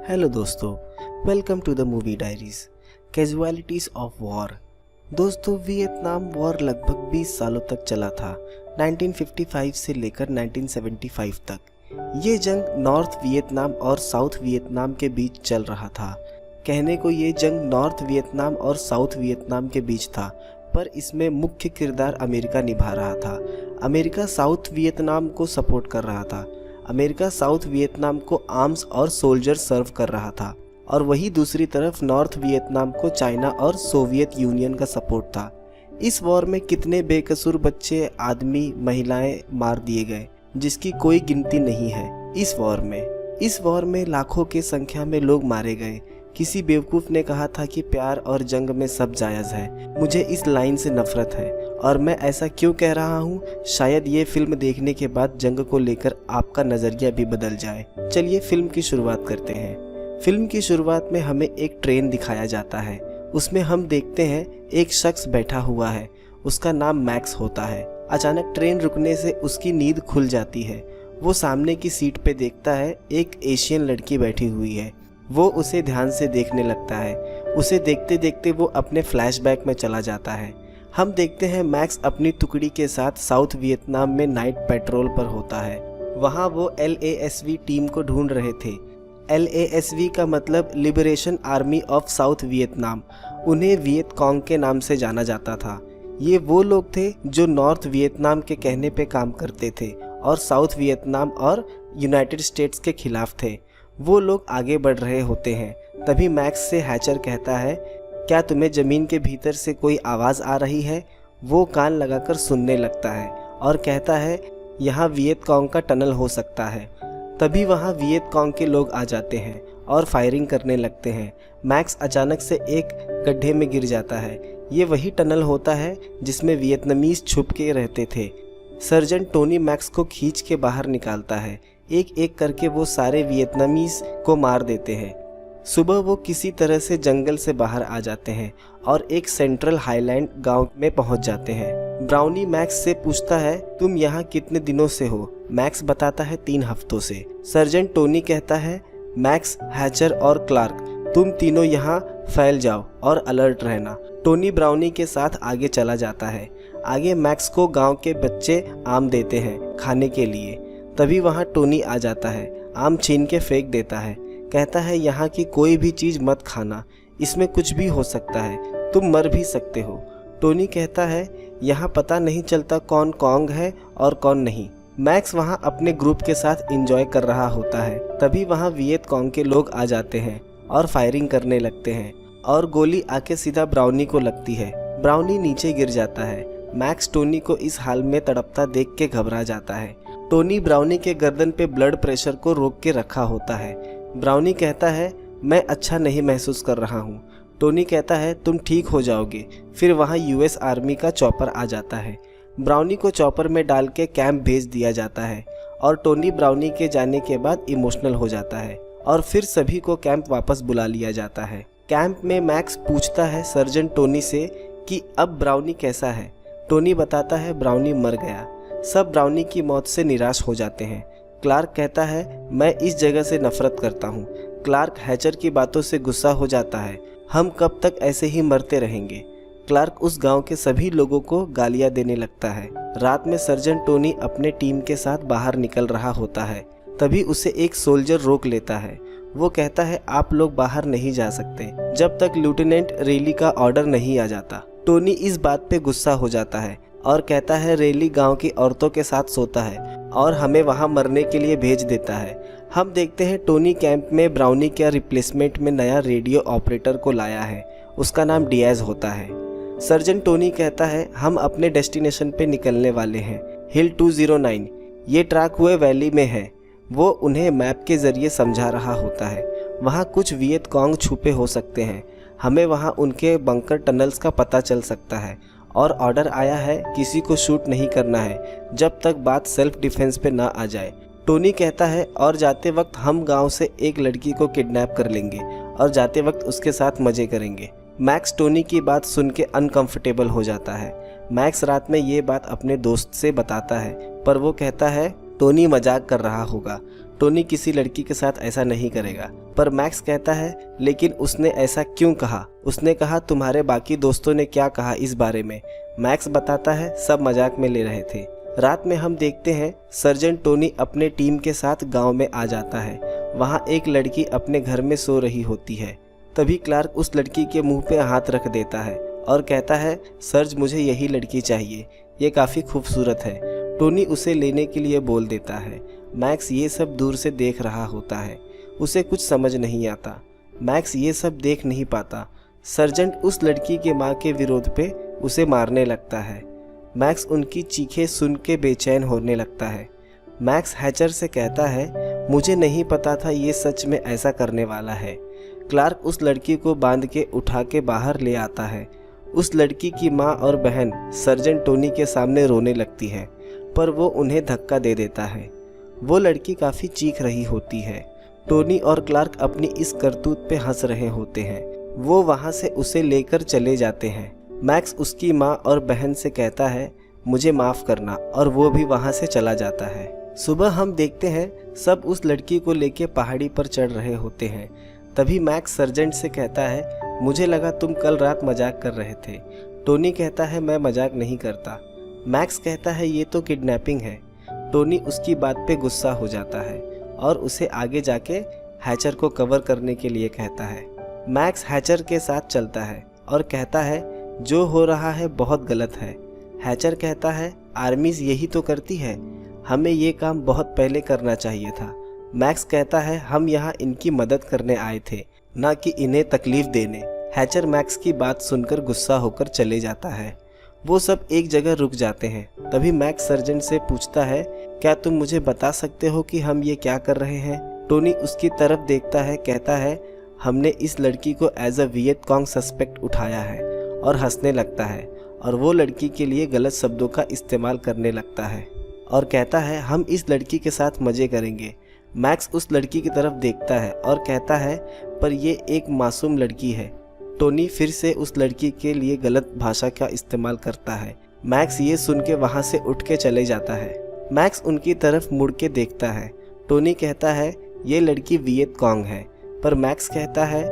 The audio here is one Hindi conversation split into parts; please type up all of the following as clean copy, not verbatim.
हेलो दोस्तों, welcome to the movie diaries casualties of war. दोस्तों, वियतनाम वॉर लगभग 20 सालों तक चला था, 1955 से लेकर 1975 तक। ये जंग नॉर्थ वियतनाम और साउथ वियतनाम के बीच चल रहा था। कहने को ये जंग नॉर्थ वियतनाम और साउथ वियतनाम के बीच था, पर इसमें मुख्य किरदार अमेरिका निभा रहा था। अमेरिका साउथ वियतनाम को सपोर्ट कर रहा था। अमेरिका साउथ वियतनाम को आर्म्स और सोल्जर सर्व कर रहा था, और वही दूसरी तरफ नॉर्थ वियतनाम को चाइना और सोवियत यूनियन का सपोर्ट था। इस वॉर में कितने बेकसूर बच्चे, आदमी, महिलाएं मार दिए गए, जिसकी कोई गिनती नहीं है। इस वॉर में लाखों की संख्या में लोग मारे गए। किसी बेवकूफ़ ने कहा था कि प्यार और जंग में सब जायज़ है। मुझे इस लाइन से नफरत है, और मैं ऐसा क्यों कह रहा हूँ, शायद ये फिल्म देखने के बाद जंग को लेकर आपका नज़रिया भी बदल जाए। चलिए फिल्म की शुरुआत करते हैं। फिल्म की शुरुआत में हमें एक ट्रेन दिखाया जाता है। उसमें हम देखते हैं एक शख्स बैठा हुआ है, उसका नाम मैक्स होता है। अचानक ट्रेन रुकने से उसकी नींद खुल जाती है। वो सामने की सीट पे देखता है एक एशियन लड़की बैठी हुई है। वो उसे ध्यान से देखने लगता है। उसे देखते देखते वो अपने फ्लैशबैक में चला जाता है। हम देखते हैं मैक्स अपनी टुकड़ी के साथ साउथ वियतनाम में नाइट पेट्रोल पर होता है। वहाँ वो LASV टीम को ढूंढ रहे थे। LASV का मतलब liberation army of south Vietnam. उन्हें वियत कॉन्ग के नाम से जाना जाता था। ये वो लोग थे जो नॉर्थ वियतनाम के कहने पे काम करते थे और साउथ वियतनाम और यूनाइटेड स्टेट्स के खिलाफ थे। वो लोग आगे बढ़ रहे होते हैं। तभी मैक्स से हैचर कहता है, क्या तुम्हें ज़मीन के भीतर से कोई आवाज़ आ रही है? वो कान लगाकर सुनने लगता है और कहता है, यहाँ वियत कॉन्ग का टनल हो सकता है। तभी वहाँ वियत कॉन्ग के लोग आ जाते हैं और फायरिंग करने लगते हैं। मैक्स अचानक से एक गड्ढे में गिर जाता है। ये वही टनल होता है जिसमें वियतनामीज छुप के रहते थे। सर्जन टोनी मैक्स को खींच के बाहर निकालता है। एक एक करके वो सारे वियतनामीज को मार देते हैं। सुबह वो किसी तरह से जंगल से बाहर आ जाते हैं और एक सेंट्रल हाईलैंड गांव में पहुंच जाते हैं। ब्राउनी मैक्स से पूछता है, तुम यहाँ कितने दिनों से हो? मैक्स बताता है 3 हफ्तों से। सर्जन टोनी कहता है, मैक्स, हैचर और क्लार्क, तुम तीनों यहाँ फैल जाओ और अलर्ट रहना। टोनी ब्राउनी के साथ आगे चला जाता है। आगे मैक्स को गाँव के बच्चे आम देते हैं खाने के लिए। तभी वहाँ टोनी आ जाता है, आम छीन के फेंक देता है। कहता है, यहाँ की कोई भी चीज़ मत खाना, इसमें कुछ भी हो सकता है, तुम मर भी सकते हो। टोनी कहता है, यहाँ पता नहीं चलता कौन कॉन्ग है और कौन नहीं। मैक्स वहाँ अपने ग्रुप के साथ एंजॉय कर रहा होता है। तभी वहाँ वियत कॉन्ग के लोग आ जाते हैं और फायरिंग करने लगते हैं, और गोली आके सीधा ब्राउनी को लगती है। ब्राउनी नीचे गिर जाता है। मैक्स टोनी को इस हाल में तड़पता देख के घबरा जाता है। टोनी ब्राउनी के गर्दन पे ब्लड प्रेशर को रोक के रखा होता है। ब्राउनी कहता है, मैं अच्छा नहीं महसूस कर रहा हूँ। टोनी कहता है, तुम ठीक हो जाओगे। फिर वहाँ US आर्मी का चॉपर आ जाता है। ब्राउनी को चॉपर में डाल के कैंप भेज दिया जाता है, और टोनी ब्राउनी के जाने के बाद इमोशनल हो जाता है, और फिर सभी को कैंप वापस बुला लिया जाता है। कैंप में मैक्स पूछता है सर्जन टोनी से कि अब ब्राउनी कैसा है। टोनी बताता है, ब्राउनी मर गया। सब ब्राउनी की मौत से निराश हो जाते हैं। क्लार्क कहता है, मैं इस जगह से नफरत करता हूँ। क्लार्क हैचर की बातों से गुस्सा हो जाता है, हम कब तक ऐसे ही मरते रहेंगे। क्लार्क उस गांव के सभी लोगों को गालियाँ देने लगता है। रात में सर्जन टोनी अपने टीम के साथ बाहर निकल रहा होता है। तभी उसे एक सोल्जर रोक लेता है। वो कहता है, आप लोग बाहर नहीं जा सकते जब तक लेफ्टिनेंट रेली का ऑर्डर नहीं आ जाता। टोनी इस बात पे गुस्सा हो जाता है और कहता है, रेली गांव की औरतों के साथ सोता है और हमें वहां मरने के लिए भेज देता है। हम देखते हैं टोनी कैंप में ब्राउनी के रिप्लेसमेंट में नया रेडियो ऑपरेटर को लाया है। उसका नाम डियाज होता है। सर्जन टोनी कहता है, हम अपने डेस्टिनेशन पे निकलने वाले हैं, हिल 209। ये ट्रैक हुए वैली में है। वो उन्हें मैप के जरिए समझा रहा होता है। वहाँ कुछ वियत कॉन्ग छुपे हो सकते हैं। हमें वहाँ उनके बंकर टनल्स का पता चल सकता है, और ऑर्डर आया है किसी को शूट नहीं करना है जब तक बात सेल्फ डिफेंस पे ना आ जाए। टोनी कहता है, और जाते वक्त हम गांव से एक लड़की को किडनैप कर लेंगे और जाते वक्त उसके साथ मजे करेंगे। मैक्स टोनी की बात सुन के अनकंफर्टेबल हो जाता है। मैक्स रात में ये बात अपने दोस्त से बताता है, पर वो कहता है, टोनी मजाक कर रहा होगा, टोनी किसी लड़की के साथ ऐसा नहीं करेगा। पर मैक्स कहता है लेकिन उसने ऐसा क्यों कहा? उसने कहा तुम्हारे बाकी दोस्तों ने क्या कहा इस बारे में? मैक्स बताता है सब मजाक में ले रहे थे। रात में हम देखते हैं सर्जेंट टोनी अपने टीम के साथ गांव में आ जाता है। वहाँ एक लड़की अपने घर में सो रही होती है। तभी क्लार्क उस लड़की के मुंह पे हाथ रख देता है और कहता है सर्ज मुझे यही लड़की चाहिए, ये काफ़ी खूबसूरत है। टोनी उसे लेने के लिए बोल देता है। मैक्स ये सब दूर से देख रहा होता है, उसे कुछ समझ नहीं आता। मैक्स ये सब देख नहीं पाता। सर्जेंट उस लड़की के माँ के विरोध पे उसे मारने लगता है। मैक्स उनकी चीखें सुन के बेचैन होने लगता है। मैक्स हैचर से कहता है मुझे नहीं पता था ये सच में ऐसा करने वाला है। क्लार्क उस लड़की को बांध के उठा के बाहर ले आता है। उस लड़की की माँ और बहन सर्जेंट टोनी के सामने रोने लगती है, पर वो उन्हें धक्का दे देता है। वो लड़की काफ़ी चीख रही होती है। टोनी और क्लार्क अपनी इस करतूत पे हंस रहे होते हैं। वो वहाँ से उसे लेकर चले जाते हैं। मैक्स उसकी माँ और बहन से कहता है मुझे माफ़ करना, और वो भी वहाँ से चला जाता है। सुबह हम देखते हैं सब उस लड़की को लेके पहाड़ी पर चढ़ रहे होते हैं। तभी मैक्स सर्जेंट से कहता है मुझे लगा तुम कल रात मजाक कर रहे थे। टोनी कहता है मैं मजाक नहीं करता। मैक्स कहता है ये तो किडनैपिंग है। टोनी उसकी बात पे गुस्सा हो जाता है और उसे आगे जाके हैचर को कवर करने के लिए कहता है। मैक्स हैचर के साथ चलता है और कहता है जो हो रहा है बहुत गलत है। हैचर कहता है आर्मीज यही तो करती है, हमें ये काम बहुत पहले करना चाहिए था। मैक्स कहता है हम यहाँ इनकी मदद करने आए थे, ना कि इन्हें तकलीफ देने। हैचर मैक्स की बात सुनकर गुस्सा होकर चले जाता है। वो सब एक जगह रुक जाते हैं। तभी मैक्स सर्जेंट से पूछता है क्या तुम मुझे बता सकते हो कि हम ये क्या कर रहे हैं? टोनी उसकी तरफ देखता है, कहता है हमने इस लड़की को एज अ वियत कॉन्ग सस्पेक्ट उठाया है, और हंसने लगता है और वो लड़की के लिए गलत शब्दों का इस्तेमाल करने लगता है और कहता है हम इस लड़की के साथ मज़े करेंगे। मैक्स उस लड़की की तरफ देखता है और कहता है पर ये एक मासूम लड़की है। टोनी फिर से उस लड़की के लिए गलत भाषा का इस्तेमाल करता है। मैक्स ये सुन के वहाँ से उठ के चले जाता है। मैक्स उनकी तरफ मुड़ के देखता है। टोनी कहता है ये लड़की वियत कॉन्ग है, पर मैक्स कहता है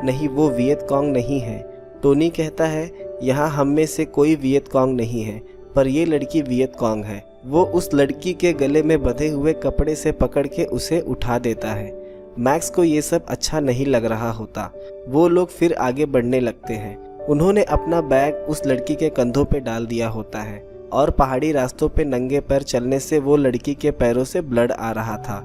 नहीं वो वियत कॉन्ग नहीं है। टोनी कहता है यहाँ हम में से कोई वियत कॉन्ग नहीं है, पर ये लड़की वियत कॉन्ग है। वो उस लड़की के गले में बंधे हुए कपड़े से पकड़ के उसे उठा देता है। मैक्स को ये सब अच्छा नहीं लग रहा होता। वो लोग फिर आगे बढ़ने लगते हैं। उन्होंने अपना बैग उस लड़की के कंधों पे डाल दिया होता है और पहाड़ी रास्तों पे नंगे पैर चलने से वो लड़की के पैरों से ब्लड आ रहा था।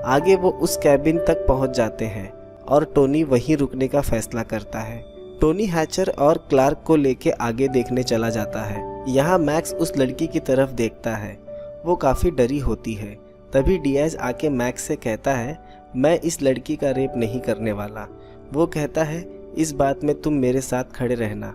आगे वो उस कैबिन तक पहुंच जाते हैं और टोनी वहीं रुकने का फैसला करता है। टोनी हैचर और क्लार्क को लेके आगे देखने चला जाता है। यहाँ मैक्स उस लड़की की तरफ देखता है। वो काफ़ी डरी होती है। तभी डियाज आके मैक्स से कहता है मैं इस लड़की का रेप नहीं करने वाला। वो कहता है इस बात में तुम मेरे साथ खड़े रहना।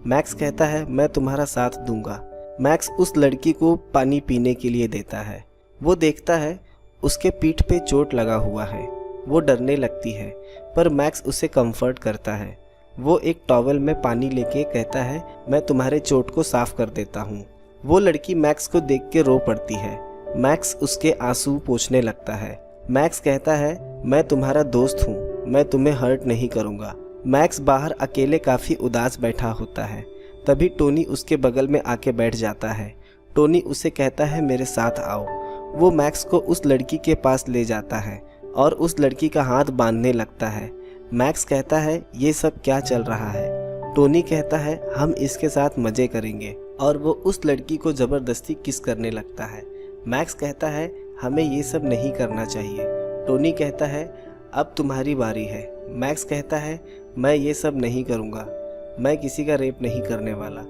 मैक्स कहता है मैं तुम्हारा साथ दूंगा। मैक्स उस लड़की को पानी पीने के लिए देता है। वो देखता है उसके पीठ पे चोट लगा हुआ है। वो डरने लगती है, पर मैक्स उसे कंफर्ट करता है। वो एक टॉवल में पानी लेके कहता है मैं तुम्हारे चोट को साफ कर देता हूँ। वो लड़की मैक्स को देख के रो पड़ती है। मैक्स उसके आंसू पोंछने लगता है। मैक्स कहता है मैं तुम्हारा दोस्त हूँ, मैं तुम्हें हर्ट नहीं करूँगा। मैक्स बाहर अकेले काफ़ी उदास बैठा होता है। तभी टोनी उसके बगल में आके बैठ जाता है। टोनी उसे कहता है मेरे साथ आओ। वो मैक्स को उस लड़की के पास ले जाता है और उस लड़की का हाथ बांधने लगता है। मैक्स कहता है ये सब क्या चल रहा है? टोनी कहता है हम इसके साथ मज़े करेंगे, और वो उस लड़की को ज़बरदस्ती किस करने लगता है। मैक्स कहता है हमें ये सब नहीं करना चाहिए। टोनी कहता है अब तुम्हारी बारी है। मैक्स कहता है मैं ये सब नहीं करूँगा, मैं किसी का रेप नहीं करने वाला।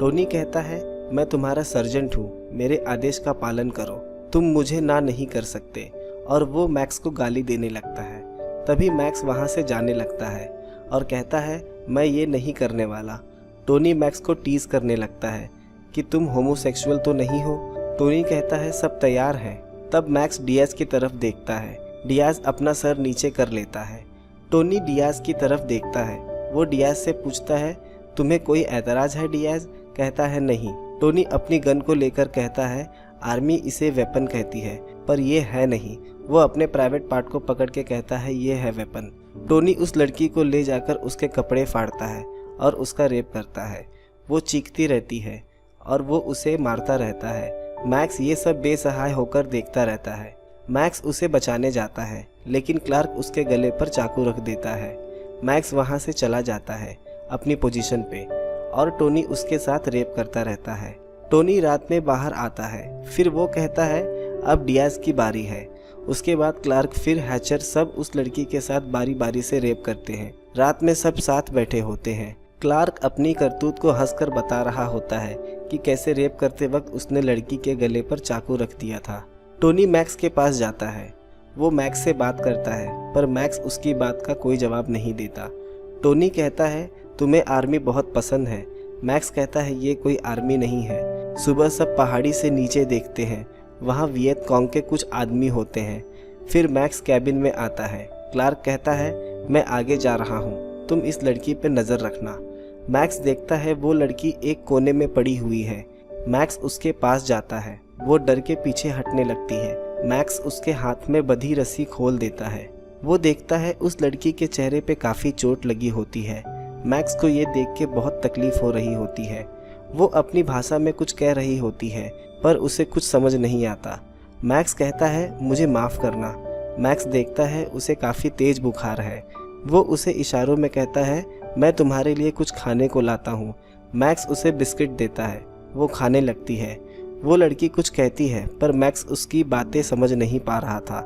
टोनी कहता है मैं तुम्हारा सर्जेंट हूँ, मेरे आदेश का पालन करो, तुम मुझे ना नहीं कर सकते। और वो मैक्स को गाली देने लगता है। तभी मैक्स वहाँ से जाने लगता है और कहता है मैं ये नहीं करने वाला। टोनी मैक्स को टीज करने लगता है कि तुम होमोसेक्सुअल तो नहीं हो। टोनी कहता है सब तैयार है। तब मैक्स डियाज की तरफ देखता है। डियाज अपना सर नीचे कर लेता है। टोनी डियाज की तरफ देखता है। वो डियाज से पूछता है तुम्हें कोई एतराज़ है डियाज? कहता है नहीं। टोनी अपनी गन को लेकर कहता है आर्मी इसे वेपन कहती है, पर ये है नहीं। वो अपने प्राइवेट पार्ट को पकड़ के कहता है ये है वेपन। टोनी उस लड़की को ले जाकर उसके कपड़े फाड़ता है और उसका रेप करता है। वो चीखती रहती है और वो उसे मारता रहता है। मैक्स ये सब बेसहाय होकर देखता रहता है। मैक्स उसे बचाने जाता है, लेकिन क्लार्क उसके गले पर चाकू रख देता है। मैक्स वहाँ से चला जाता है अपनी पोजीशन पे और टोनी उसके साथ रेप करता रहता है। टोनी रात में बाहर आता है, फिर वो कहता है अब डियाज की बारी है। उसके बाद क्लार्क फिर हैचर सब उस लड़की के साथ बारी बारी से रेप करते हैं। रात में सब साथ बैठे होते हैं। क्लार्क अपनी करतूत को हंसकर बता रहा होता है कि कैसे रेप करते वक्त उसने लड़की के गले पर चाकू रख दिया था। टोनी मैक्स के पास जाता है। वो मैक्स से बात करता है, पर मैक्स उसकी बात का कोई जवाब नहीं देता। टोनी कहता है तुम्हें आर्मी बहुत पसंद है। मैक्स कहता है ये कोई आर्मी नहीं है। सुबह सब पहाड़ी से नीचे देखते हैं, वहाँ वियत कॉन्ग के कुछ आदमी होते हैं। फिर मैक्स कैबिन में आता है। क्लार्क कहता है मैं आगे जा रहा हूँ, तुम इस लड़की पे नज़र रखना। मैक्स देखता है वो लड़की एक कोने में पड़ी हुई है। मैक्स उसके पास जाता है। वो डर के पीछे हटने लगती है। मैक्स उसके हाथ में बंधी रस्सी खोल देता है। वो देखता है उस लड़की के चेहरे पे काफ़ी चोट लगी होती है। मैक्स को ये देख के बहुत तकलीफ हो रही होती है। वो अपनी भाषा में कुछ कह रही होती है, पर उसे कुछ समझ नहीं आता। मैक्स कहता है मुझे माफ़ करना। मैक्स देखता है उसे काफ़ी तेज़ बुखार है। वो उसे इशारों में कहता है मैं तुम्हारे लिए कुछ खाने को लाता हूँ। मैक्स उसे बिस्किट देता है। वो खाने लगती है। वो लड़की कुछ कहती है, पर मैक्स उसकी बातें समझ नहीं पा रहा था।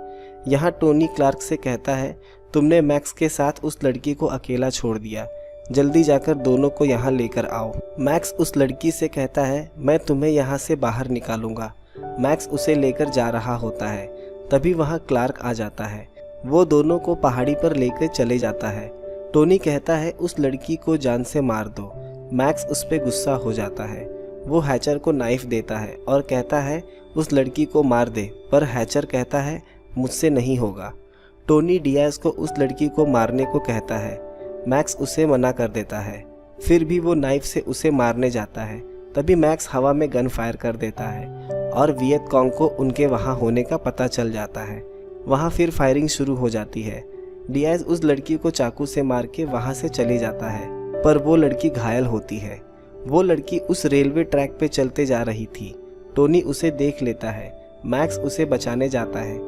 यहाँ टोनी क्लार्क से कहता है तुमने मैक्स के साथ उस लड़की को अकेला छोड़ दिया, जल्दी जाकर दोनों को यहाँ लेकर आओ। मैक्स उस लड़की से कहता है मैं तुम्हें यहाँ से बाहर निकालूंगा। मैक्स उसे लेकर जा रहा होता है, तभी वहाँ क्लार्क आ जाता है। वो दोनों को पहाड़ी पर लेकर चले जाता है। टोनी कहता है उस लड़की को जान से मार दो। मैक्स उस पर गुस्सा हो जाता है। वो हैचर को नाइफ देता है और कहता है उस लड़की को मार दे, पर हैचर कहता है मुझसे नहीं होगा। टोनी डियाज को उस लड़की को मारने को कहता है। मैक्स उसे मना कर देता है। फिर भी वो नाइफ से उसे मारने जाता है। तभी मैक्स हवा में गन फायर कर देता है और वियत कॉन्ग को उनके वहाँ होने का पता चल जाता है। वहाँ फिर फायरिंग शुरू हो जाती है। डियाज उस लड़की को चाकू से मार के वहाँ से चले जाता है, पर वो लड़की घायल होती है। वो लड़की उस रेलवे ट्रैक पे चलते जा रही थी। टोनी उसे देख लेता है। मैक्स उसे बचाने जाता है।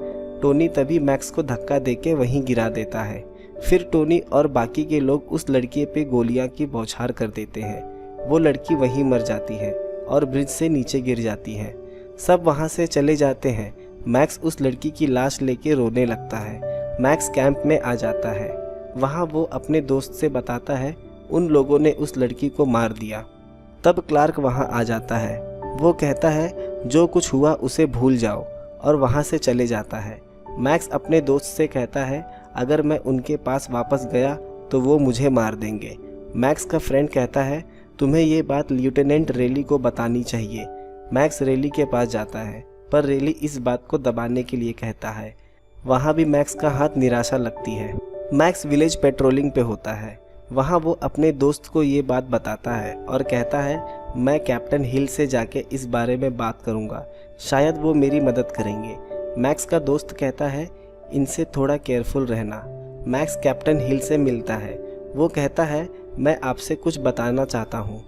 टोनी तभी मैक्स को धक्का देके वहीं गिरा देता है। फिर टोनी और बाकी के लोग उस लड़की पे गोलियां की बौछार कर देते हैं। वो लड़की वहीं मर जाती है और ब्रिज से नीचे गिर जाती है। सब वहाँ से चले जाते हैं। मैक्स उस लड़की की लाश लेके रोने लगता है। मैक्स कैंप में आ जाता है। वहाँ वो अपने दोस्त से बताता है उन लोगों ने उस लड़की को मार दिया। तब क्लार्क वहाँ आ जाता है। वो कहता है जो कुछ हुआ उसे भूल जाओ और वहाँ से चले जाता है। मैक्स अपने दोस्त से कहता है अगर मैं उनके पास वापस गया तो वो मुझे मार देंगे। मैक्स का फ्रेंड कहता है तुम्हें ये बात लेफ्टिनेंट रेली को बतानी चाहिए। मैक्स रेली के पास जाता है, पर रेली इस बात को दबाने के लिए कहता है। वहाँ भी मैक्स का हाथ निराशा लगती है। मैक्स विलेज पेट्रोलिंग पे होता है। वहाँ वो अपने दोस्त को ये बात बताता है और कहता है मैं कैप्टन हिल से जाके इस बारे में बात करूँगा, शायद वो मेरी मदद करेंगे। मैक्स का दोस्त कहता है इनसे थोड़ा केयरफुल रहना। मैक्स कैप्टन हिल से मिलता है। वो कहता है मैं आपसे कुछ बताना चाहता हूँ।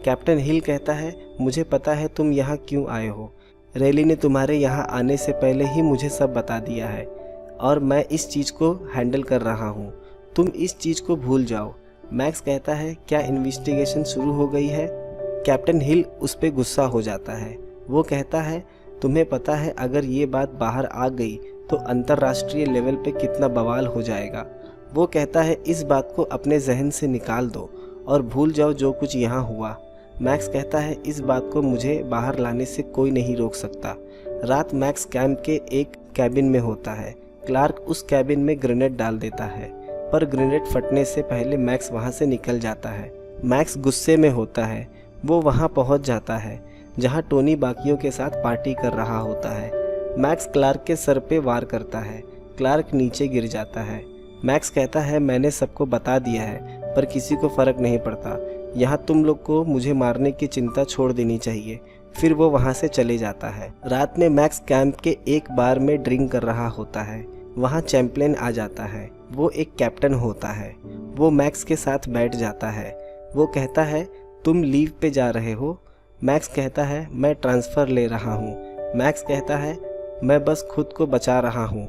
कैप्टन हिल कहता है मुझे पता है तुम यहाँ क्यों आए हो। रेली ने तुम्हारे यहाँ आने से पहले ही मुझे सब बता दिया है और मैं इस चीज़ को हैंडल कर रहा हूँ। तुम इस चीज़ को भूल जाओ। मैक्स कहता है क्या इन्वेस्टिगेशन शुरू हो गई है। कैप्टन हिल उस पर गुस्सा हो जाता है। वो कहता है तुम्हें पता है अगर ये बात बाहर आ गई तो अंतर्राष्ट्रीय लेवल पे कितना बवाल हो जाएगा। वो कहता है इस बात को अपने जहन से निकाल दो और भूल जाओ जो कुछ यहाँ हुआ। मैक्स कहता है इस बात को मुझे बाहर लाने से कोई नहीं रोक सकता। रात मैक्स कैंप के एक कैबिन में होता है। क्लार्क उस कैबिन में ग्रेनेड डाल देता है, पर ग्रेनेड फटने से पहले मैक्स वहाँ से निकल जाता है। मैक्स गुस्से में होता है। वो वहाँ पहुँच जाता है जहाँ टोनी बाकियों के साथ पार्टी कर रहा होता है। मैक्स क्लार्क के सर पे वार करता है। क्लार्क नीचे गिर जाता है। मैक्स कहता है मैंने सबको बता दिया है, पर किसी को फ़र्क नहीं पड़ता। यहाँ तुम लोग को मुझे मारने की चिंता छोड़ देनी चाहिए। फिर वो वहाँ से चले जाता है। रात में मैक्स कैंप के एक बार में ड्रिंक कर रहा होता है। वहाँ चैंपलिन आ जाता है। वो एक कैप्टन होता है। वो मैक्स के साथ बैठ जाता है। वो कहता है तुम लीव पे जा रहे हो। मैक्स कहता है मैं ट्रांसफ़र ले रहा हूँ। मैक्स कहता है मैं बस खुद को बचा रहा हूँ।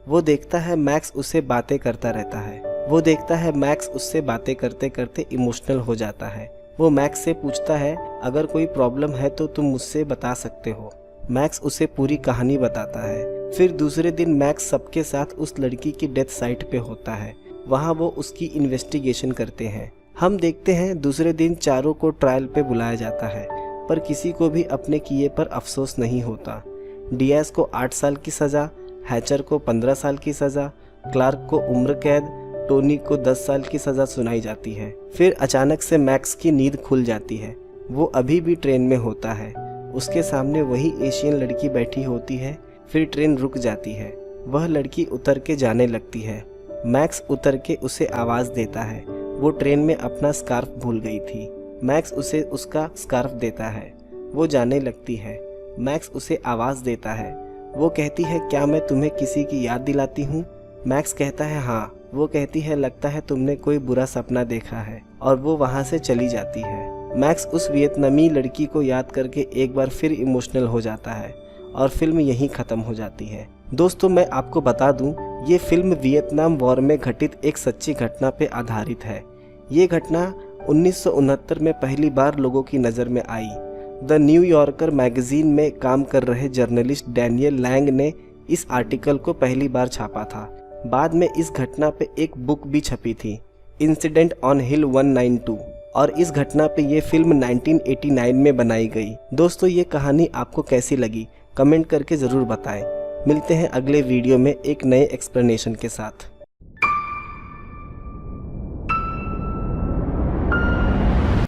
वो देखता है मैक्स उससे बातें करता रहता है। वो देखता है मैक्स उससे बातें करते करते इमोशनल हो जाता है। वो मैक्स से पूछता है अगर कोई प्रॉब्लम है तो तुम मुझसे बता सकते हो। मैक्स उसे पूरी कहानी बताता है। फिर दूसरे दिन मैक्स सबके साथ उस लड़की की डेथ साइट पे होता है। वहाँ वो उसकी इन्वेस्टिगेशन करते हैं। हम देखते हैं दूसरे दिन चारों को ट्रायल पे बुलाया जाता है, पर किसी को भी अपने किए पर अफसोस नहीं होता। डियाज को 8 साल की सज़ा, हैचर को 15 साल की सज़ा, क्लार्क को उम्र कैद, टोनी को 10 साल की सज़ा सुनाई जाती है। फिर अचानक से मैक्स की नींद खुल जाती है। वो अभी भी ट्रेन में होता है। उसके सामने वही एशियन लड़की बैठी होती है। फिर ट्रेन रुक जाती है। वह लड़की उतर के जाने लगती है। मैक्स उतर के उसे आवाज़ देता है। वो ट्रेन में अपना स्कार्फ भूल गई थी। मैक्स उसे उसका स्कार्फ देता है। वो जाने लगती है। मैक्स उसे आवाज़ देता है। वो कहती है क्या मैं तुम्हें किसी की याद दिलाती हूँ? मैक्स कहता है हाँ। वो कहती है लगता है तुमने कोई बुरा सपना देखा है, और वो वहाँ से चली जाती है। मैक्स उस वियतनामी लड़की को याद करके एक बार फिर इमोशनल हो जाता है और फिल्म यहीं ख़त्म हो जाती है। दोस्तों मैं आपको बता दूं, ये फिल्म वियतनाम वॉर में घटित एक सच्ची घटना पे आधारित है। ये घटना 1969 में पहली बार लोगों की नज़र में आई। द न्यूयॉर्कर मैगजीन में काम कर रहे जर्नलिस्ट डैनियल लैंग ने इस आर्टिकल को पहली बार छापा था। बाद में इस घटना पे एक बुक भी छपी थी, इंसिडेंट ऑन हिल 192, और इस घटना पे ये फिल्म 1989 में बनाई गई। दोस्तों ये कहानी आपको कैसी लगी कमेंट करके ज़रूर बताएं। मिलते हैं अगले वीडियो में एक नए एक्सप्लेनेशन के साथ।